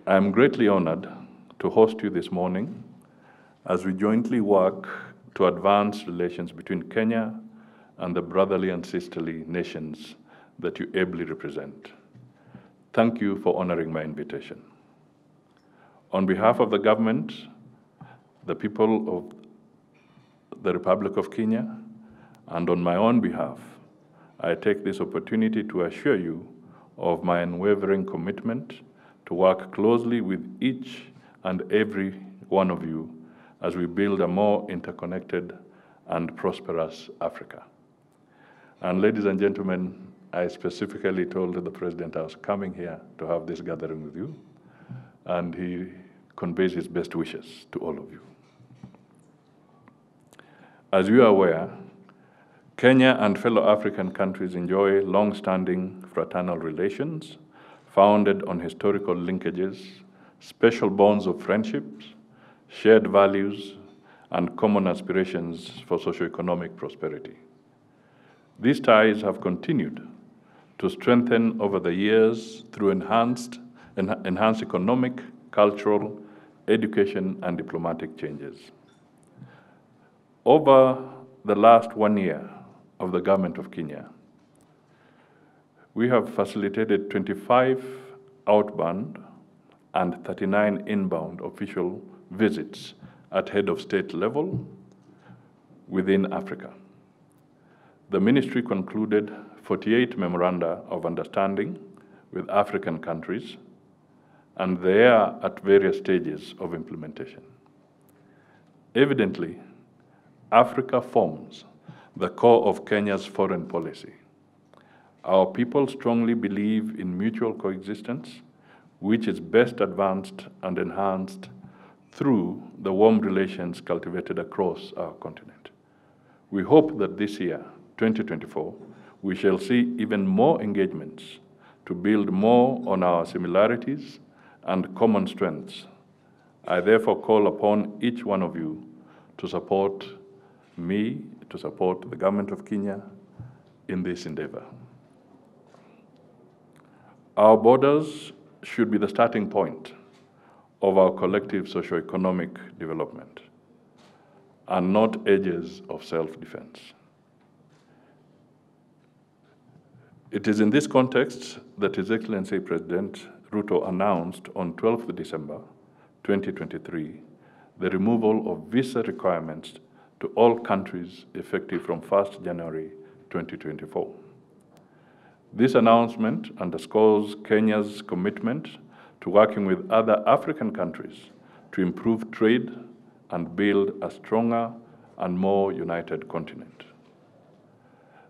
I am greatly honored to host you this morning as we jointly work to advance relations between Kenya and the brotherly and sisterly nations that you ably represent. Thank you for honoring my invitation. On behalf of the government, the people of the Republic of Kenya, and on my own behalf, I take this opportunity to assure you of my unwavering commitment to work closely with each and every one of you as we build a more interconnected and prosperous Africa. And ladies and gentlemen, I specifically told the President I was coming here to have this gathering with you, and he conveys his best wishes to all of you. As you are aware, Kenya and fellow African countries enjoy long-standing fraternal relations founded on historical linkages, special bonds of friendships, shared values, and common aspirations for socio-economic prosperity. These ties have continued to strengthen over the years through enhanced economic, cultural, education, and diplomatic changes. Over the last 1 year of the government of Kenya, we have facilitated 25 outbound and 39 inbound official visits at head of state level within Africa. The ministry concluded 48 memoranda of understanding with African countries, and they are at various stages of implementation. Evidently, Africa forms the core of Kenya's foreign policy. Our people strongly believe in mutual coexistence, which is best advanced and enhanced through the warm relations cultivated across our continent. We hope that this year, 2024, we shall see even more engagements to build more on our similarities and common strengths. I therefore call upon each one of you to support me, to support the government of Kenya in this endeavor. Our borders should be the starting point of our collective socio-economic development and not edges of self-defense. It is in this context that His Excellency President Ruto announced on 12th December 2023 the removal of visa requirements to all countries effective from 1st January 2024. This announcement underscores Kenya's commitment to working with other African countries to improve trade and build a stronger and more united continent.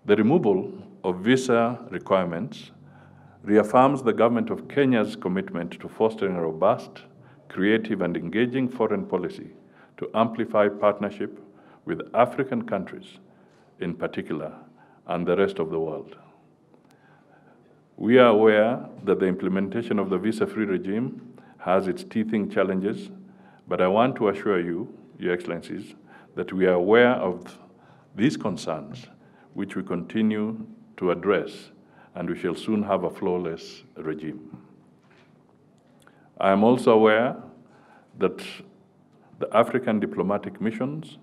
The removal of visa requirements reaffirms the government of Kenya's commitment to fostering a robust, creative, and engaging foreign policy to amplify partnership with African countries in particular and the rest of the world. We are aware that the implementation of the visa-free regime has its teething challenges, but I want to assure you, Your Excellencies, that we are aware of these concerns, which we continue to address, and we shall soon have a flawless regime. I am also aware that the African diplomatic missions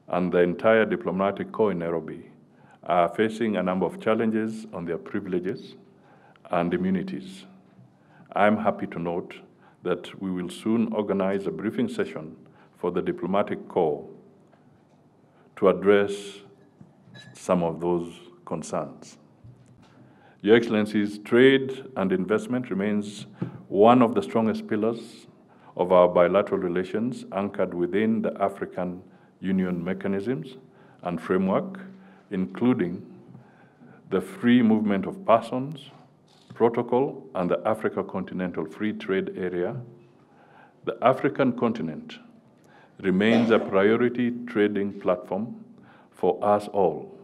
and the entire diplomatic corps in Nairobi are facing a number of challenges on their privileges and immunities. I am happy to note that we will soon organize a briefing session for the diplomatic corps to address some of those concerns. Your Excellencies, trade and investment remains one of the strongest pillars of our bilateral relations anchored within the African Union mechanisms and framework, including the free movement of persons, protocol, and the Africa Continental Free Trade Area. The African continent remains a priority trading platform for us all,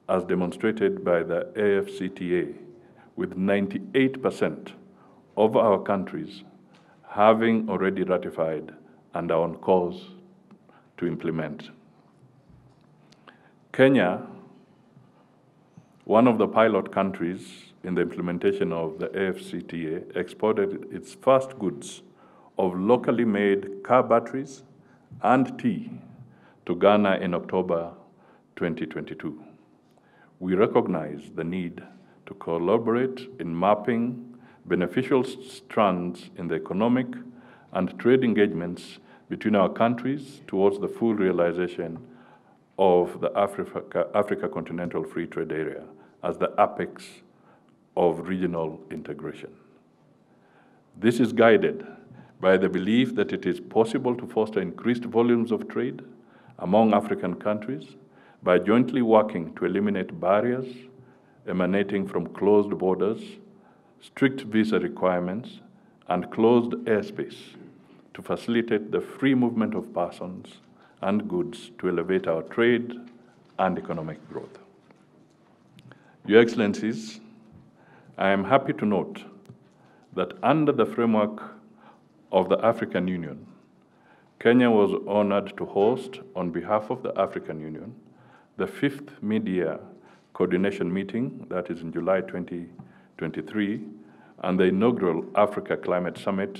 as demonstrated by the AfCFTA, with 98% of our countries having already ratified and are on course to implement. Kenya, one of the pilot countries in the implementation of the AfCFTA, exported its first goods of locally made car batteries and tea to Ghana in October 2022. We recognize the need to collaborate in mapping beneficial strands in the economic and trade engagements between our countries towards the full realization of the Africa Continental Free Trade Area as the apex of regional integration. This is guided by the belief that it is possible to foster increased volumes of trade among African countries by jointly working to eliminate barriers emanating from closed borders, strict visa requirements, and closed airspace to facilitate the free movement of persons and goods to elevate our trade and economic growth. Your Excellencies, I am happy to note that under the framework of the African Union, Kenya was honored to host, on behalf of the African Union, the 5th mid-year coordination meeting, that is in July 2023, and the inaugural Africa Climate Summit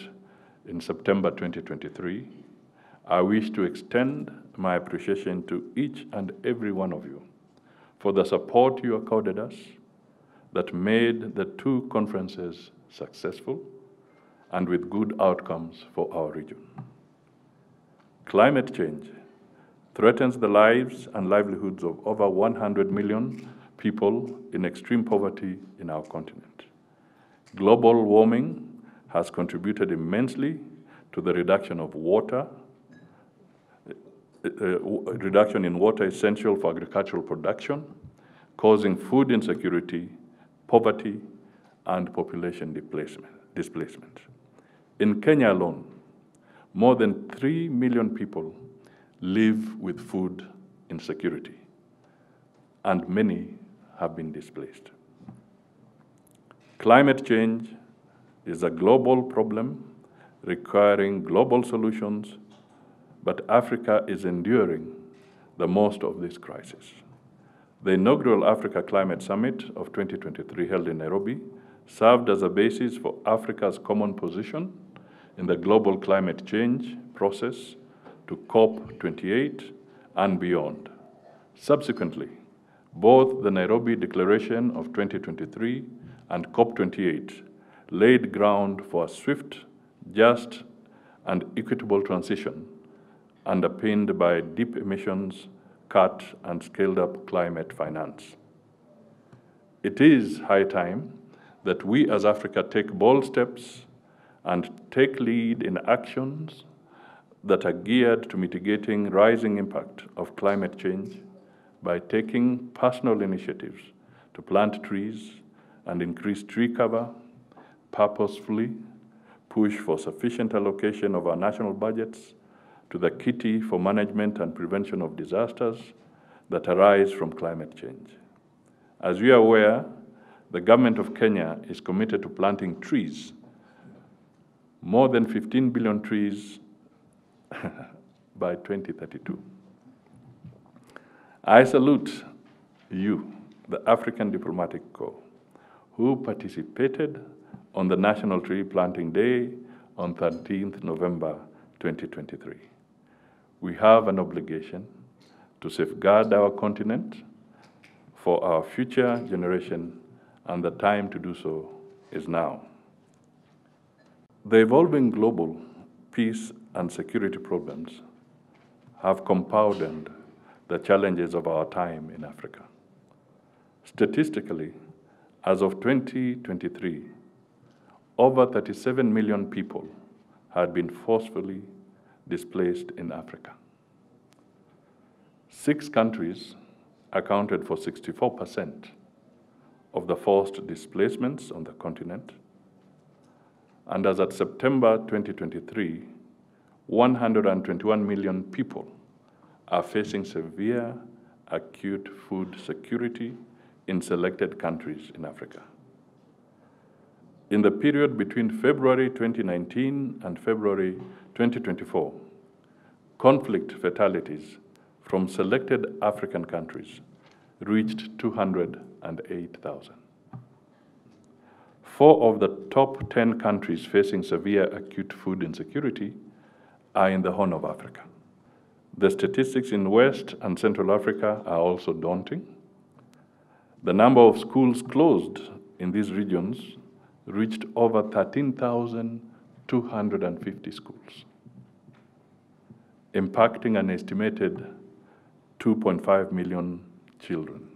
in September 2023. I wish to extend my appreciation to each and every one of you for the support you accorded us that made the two conferences successful and with good outcomes for our region. Climate change threatens the lives and livelihoods of over 100 million people in extreme poverty in our continent. Global warming has contributed immensely to the reduction of water, reduction in water essential for agricultural production, causing food insecurity, poverty, and population displacement. In Kenya alone, more than 3 million people live with food insecurity, and many have been displaced. Climate change is a global problem requiring global solutions, but Africa is enduring the most of this crisis. The inaugural Africa Climate Summit of 2023 held in Nairobi served as a basis for Africa's common position in the global climate change process to COP28 and beyond. Subsequently, both the Nairobi Declaration of 2023 and COP28 laid ground for a swift, just, and equitable transition underpinned by deep emissions, cut, and scaled-up climate finance. It is high time that we as Africa take bold steps and take lead in actions that are geared to mitigating rising impact of climate change by taking personal initiatives to plant trees and increase tree cover, purposefully push for sufficient allocation of our national budgets to the kitty for management and prevention of disasters that arise from climate change. As we are aware, the government of Kenya is committed to planting trees, more than 15 billion trees by 2032. I salute you, the African Diplomatic Corps, who participated on the National Tree Planting Day on 13th November 2023. We have an obligation to safeguard our continent for our future generation, and the time to do so is now. The evolving global peace and security problems have compounded the challenges of our time in Africa. Statistically, as of 2023, over 37 million people had been forcefully displaced in Africa. 6 countries accounted for 64% of the forced displacements on the continent, and as at September 2023, 121 million people are facing severe acute food security in selected countries in Africa. In the period between February 2019 and February 2024, conflict fatalities from selected African countries reached 208,000. 4 of the top 10 countries facing severe acute food insecurity are in the Horn of Africa. The statistics in West and Central Africa are also daunting. The number of schools closed in these regions reached over 13,250 schools, impacting an estimated 2.5 million children.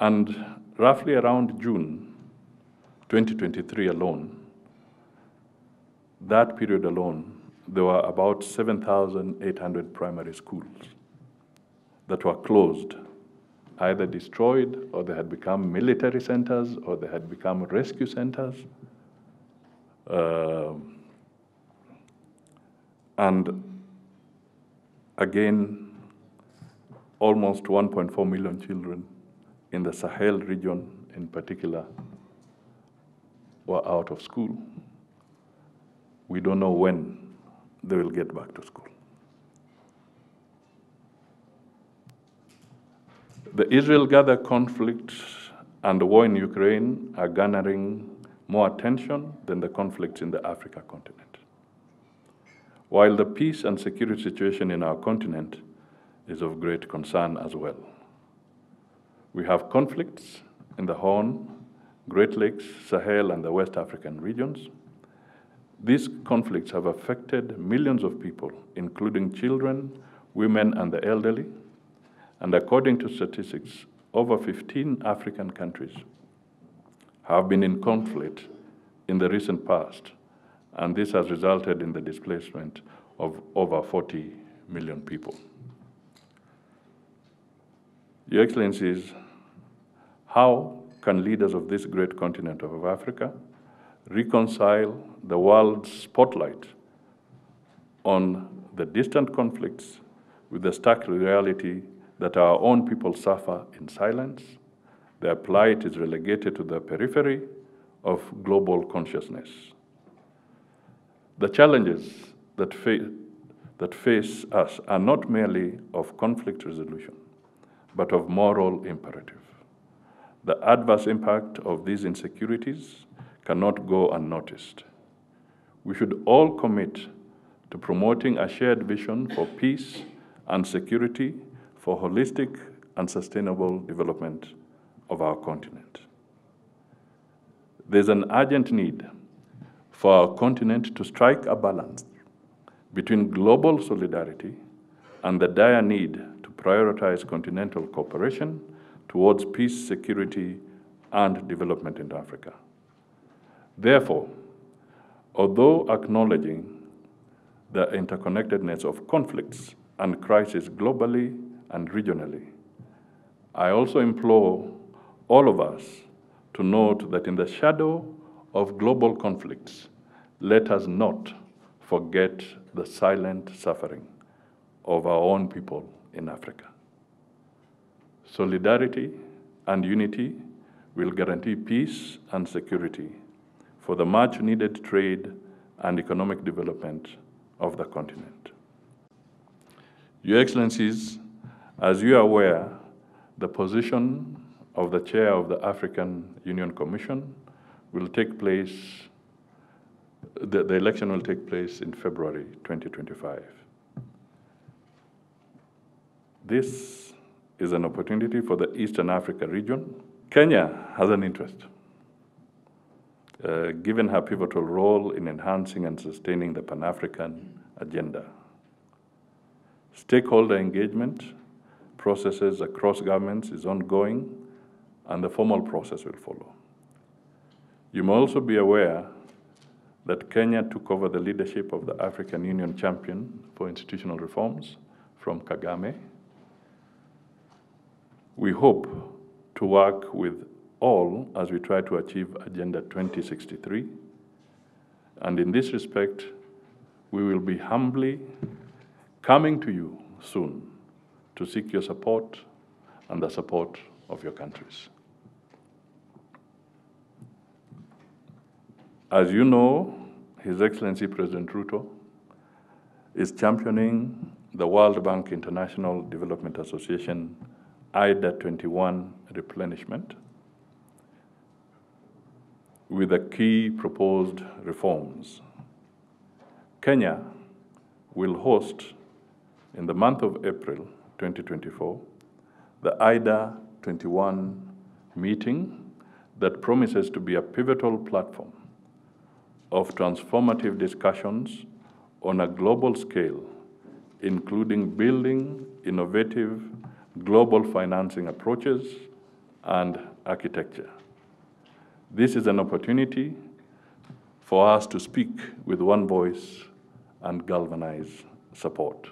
And roughly around June 2023 alone, that period alone, there were about 7,800 primary schools that were closed, either destroyed, or they had become military centers, or they had become rescue centers. And again, almost 1.4 million children in the Sahel region in particular were out of school. We don't know when they will get back to school. The Israel-Gaza conflict and the war in Ukraine are garnering more attention than the conflicts in the Africa continent. While the peace and security situation in our continent is of great concern as well. We have conflicts in the Horn, Great Lakes, Sahel, and the West African regions. These conflicts have affected millions of people, including children, women, and the elderly. And according to statistics, over 15 African countries have been in conflict in the recent past, and this has resulted in the displacement of over 40 million people. Your Excellencies, how can leaders of this great continent of Africa reconcile the world's spotlight on the distant conflicts with the stark reality that our own people suffer in silence? Their plight is relegated to the periphery of global consciousness. The challenges that face us are not merely of conflict resolution, but of moral imperative. The adverse impact of these insecurities cannot go unnoticed. We should all commit to promoting a shared vision for peace and security for holistic and sustainable development of our continent. There's an urgent need for our continent to strike a balance between global solidarity and the dire need to prioritize continental cooperation towards peace, security, and development in Africa. Therefore, although acknowledging the interconnectedness of conflicts and crises globally and regionally, I also implore all of us to note that in the shadow of global conflicts, let us not forget the silent suffering of our own people in Africa. Solidarity and unity will guarantee peace and security for the much-needed trade and economic development of the continent. Your Excellencies, as you are aware, the position of the Chair of the African Union Commission will take place, the election will take place in February 2025. This is an opportunity for the Eastern Africa region. Kenya has an interest, given her pivotal role in enhancing and sustaining the Pan-African agenda. Stakeholder engagement processes across governments is ongoing, and the formal process will follow. You may also be aware that Kenya took over the leadership of the African Union Champion for Institutional Reforms from Kagame. We hope to work with all as we try to achieve Agenda 2063. And in this respect, we will be humbly coming to you soon to seek your support and the support of your countries. As you know, His Excellency President Ruto is championing the World Bank International Development Association IDA 21 replenishment with the key proposed reforms. Kenya will host, in the month of April 2024, the IDA 21 meeting that promises to be a pivotal platform of transformative discussions on a global scale, including building innovative global financing approaches and architecture. This is an opportunity for us to speak with one voice and galvanize support.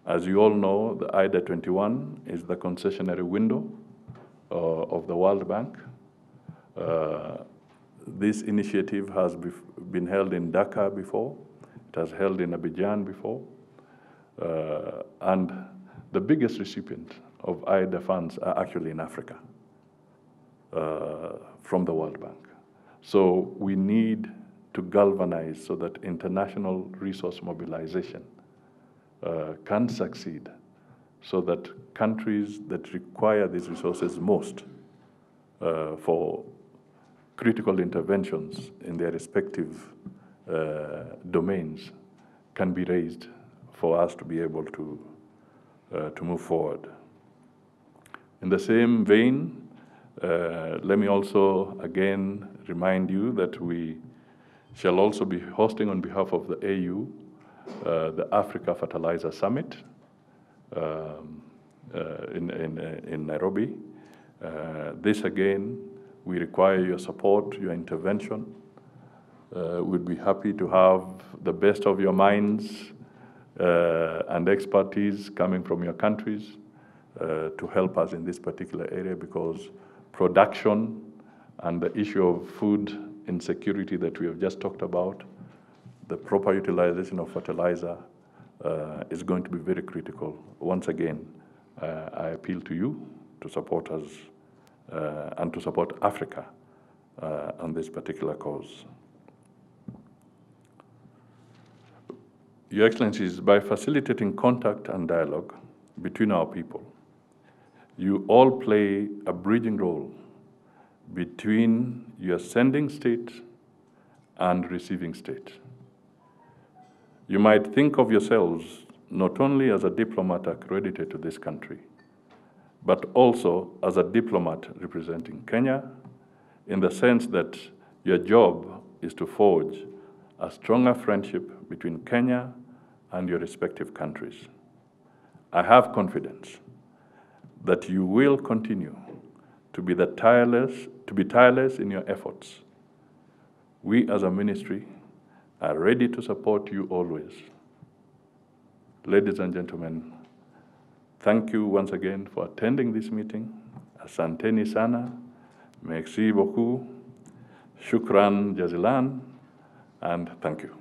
As you all know, the IDA 21 is the concessionary window of the World Bank. This initiative has been held in Dakar before. It has held in Abidjan before. And the biggest recipient of IDA funds are actually in Africa from the World Bank. So we need to galvanize so that international resource mobilization can succeed, so that countries that require these resources most for critical interventions in their respective domains can be raised for us to be able to move forward. In the same vein, let me also again remind you that we shall also be hosting on behalf of the AU the Africa Fertilizer Summit in Nairobi. This again, we require your support, your intervention. We'd be happy to have the best of your minds and expertise coming from your countries to help us in this particular area, because production and the issue of food insecurity that we have just talked about, the proper utilization of fertilizer is going to be very critical. Once again, I appeal to you to support us and to support Africa on this particular cause. Your Excellencies, by facilitating contact and dialogue between our people, you all play a bridging role between your sending state and receiving state. You might think of yourselves not only as a diplomat accredited to this country, but also as a diplomat representing Kenya, in the sense that your job is to forge a stronger friendship between Kenya and your respective countries. I have confidence that you will continue to be tireless in your efforts. We as a ministry are ready to support you always. Ladies and gentlemen, thank you once again for attending this meeting. Asanteni sana, merci beaucoup, shukran jazilan, and thank you.